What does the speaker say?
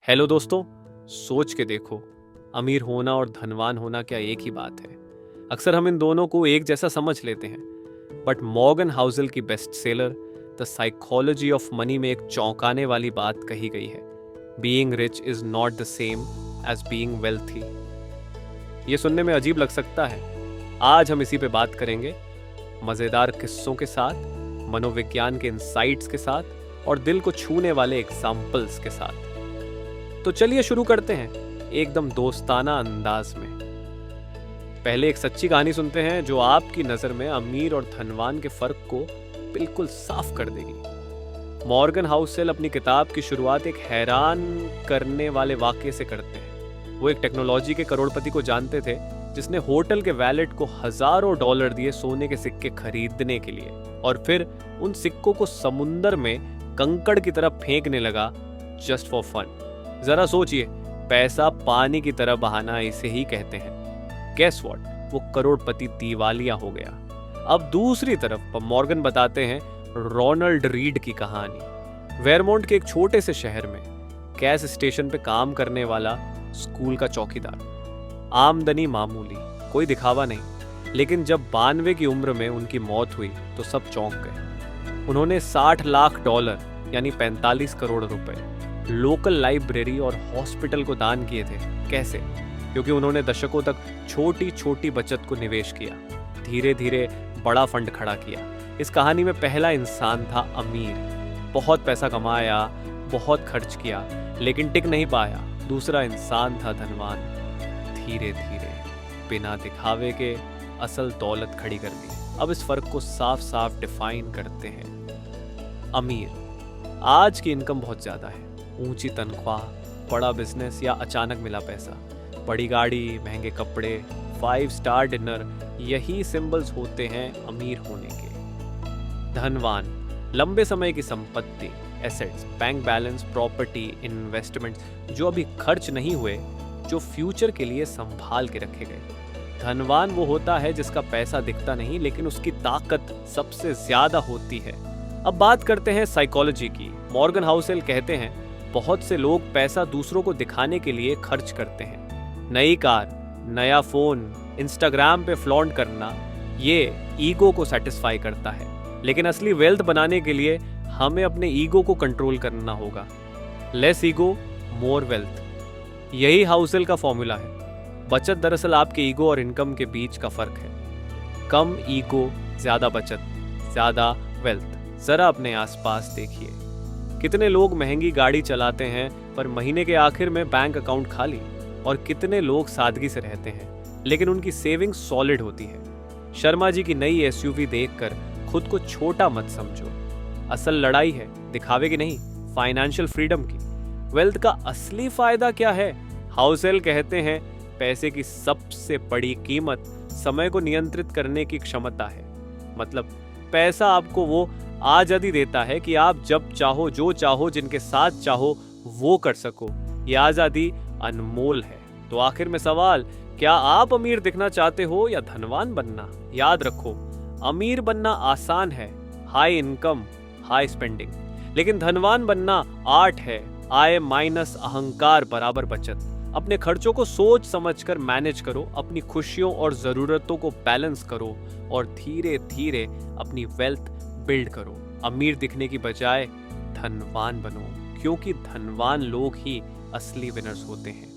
Hello दोस्तों, सोच के देखो, अमीर होना और धनवान होना क्या एक ही बात है। अक्सर हम इन दोनों को एक जैसा समझ लेते हैं, बट मॉर्गन हाउसल की best seller the psychology of money में एक चौंकाने वाली बात कही गई है। Being rich is not the same as being wealthy. ये सुनने में अजीब लग सकता है। आज हम इसी पे बात करेंगे, मजेदार किस्सों के साथ, मनोविज्ञान के इंसाइट्स के साथ और दिल को छूने वाले एग्जाम्पल्स के साथ। तो चलिए शुरू करते हैं एकदम दोस्ताना अंदाज में। पहले एक सच्ची कहानी सुनते हैं जो आपकी नजर में अमीर और धनवान के फर्क को बिल्कुल साफ कर देगी। मॉर्गन हाउसल अपनी किताब की शुरुआत एक हैरान करने वाले वाक्य से करते हैं। वो एक टेक्नोलॉजी के करोड़पति को जानते थे जिसने होटल के वैलेट को हजारों डॉलर दिए सोने के सिक्के खरीदने के लिए और फिर उन सिक्कों को समुंदर में कंकड़ की तरह फेंकने लगा जस्ट फॉर फन। जरा सोचिए, पैसा पानी की तरह बहाना इसे ही कहते हैं। गेस व्हाट, वो करोड़पति दिवालिया हो गया। अब दूसरी तरफ मॉर्गन बताते हैं रोनाल्ड रीड की कहानी। वेरमोंट के एक छोटे से शहर में गैस स्टेशन पे काम करने वाला स्कूल का चौकीदार। आमदनी मामूली, कोई दिखावा नहीं, लेकिन जब 92 की उम्र में उनकी मौत हुई तो सब चौंक गए। उन्होंने $60 लाख यानी 45 करोड़ रुपए लोकल लाइब्रेरी और हॉस्पिटल को दान किए थे। कैसे? क्योंकि उन्होंने दशकों तक छोटी छोटी बचत को निवेश किया, धीरे धीरे बड़ा फंड खड़ा किया। इस कहानी में पहला इंसान था अमीर, बहुत पैसा कमाया, बहुत खर्च किया, लेकिन टिक नहीं पाया। दूसरा इंसान था धनवान, धीरे धीरे बिना दिखावे के असल दौलत खड़ी कर दी। अब इस फर्क को साफ साफ डिफाइन करते हैं। अमीर, आज की इनकम बहुत ज्यादा है, ऊंची तनख्वाह, बड़ा बिजनेस या अचानक मिला पैसा, बड़ी गाड़ी, महंगे कपड़े, 5 स्टार डिनर, यही सिंबल्स होते हैं अमीर होने के। धनवान, लंबे समय की संपत्ति, assets, bank balance, property, investment जो अभी खर्च नहीं हुए, जो फ्यूचर के लिए संभाल के रखे गए। धनवान वो होता है जिसका पैसा दिखता नहीं लेकिन उसकी ताकत सबसे ज्यादा होती है। अब बात करते हैं साइकोलॉजी की। मॉर्गन हाउसल कहते हैं बहुत से लोग पैसा दूसरों को दिखाने के लिए खर्च करते हैं। नई कार, नया फोन, इंस्टाग्राम पे फ्लॉन्ट करना, ये ईगो को सेटिस्फाई करता है। लेकिन असली वेल्थ बनाने के लिए हमें अपने ईगो को कंट्रोल करना होगा। लेस ईगो, मोर वेल्थ, यही हाउसल का फॉर्मूला है। बचत दरअसल आपके ईगो और इनकम के बीच का फर्क है। कम ईगो, ज्यादा बचत, ज्यादा वेल्थ। जरा अपने आसपास देखिए, कितने लोग महंगी गाड़ी चलाते हैं पर महीने के आखिर में बैंक अकाउंट खाली, और कितने लोग सादगी से रहते हैं लेकिन उनकी सेविंग सॉलिड होती है। शर्मा जी की नई एसयूवी देखकर खुद को छोटा मत समझो। असल लड़ाई है दिखावे की नहीं, फाइनेंशियल फ्रीडम की। वेल्थ का असली फायदा क्या है? हाउसल कहते हैं पैसे की सबसे बड़ी कीमत समय को नियंत्रित करने की क्षमता है। मतलब पैसा आपको वो आजादी देता है कि आप जब चाहो, जो चाहो, जिनके साथ चाहो वो कर सको। ये आजादी अनमोल है। तो आखिर में सवाल, क्या आप अमीर दिखना चाहते हो या धनवान बनना? याद रखो, अमीर बनना आसान है, हाई इनकम, हाई स्पेंडिंग, लेकिन धनवान बनना आर्ट है, आय माइनस अहंकार बराबर बचत। अपने खर्चों को सोच समझकर मैनेज करो, अपनी खुशियों और जरूरतों को बैलेंस करो और धीरे धीरे अपनी वेल्थ बिल्ड करो। अमीर दिखने की बजाय धनवान बनो, क्योंकि धनवान लोग ही असली विनर्स होते हैं।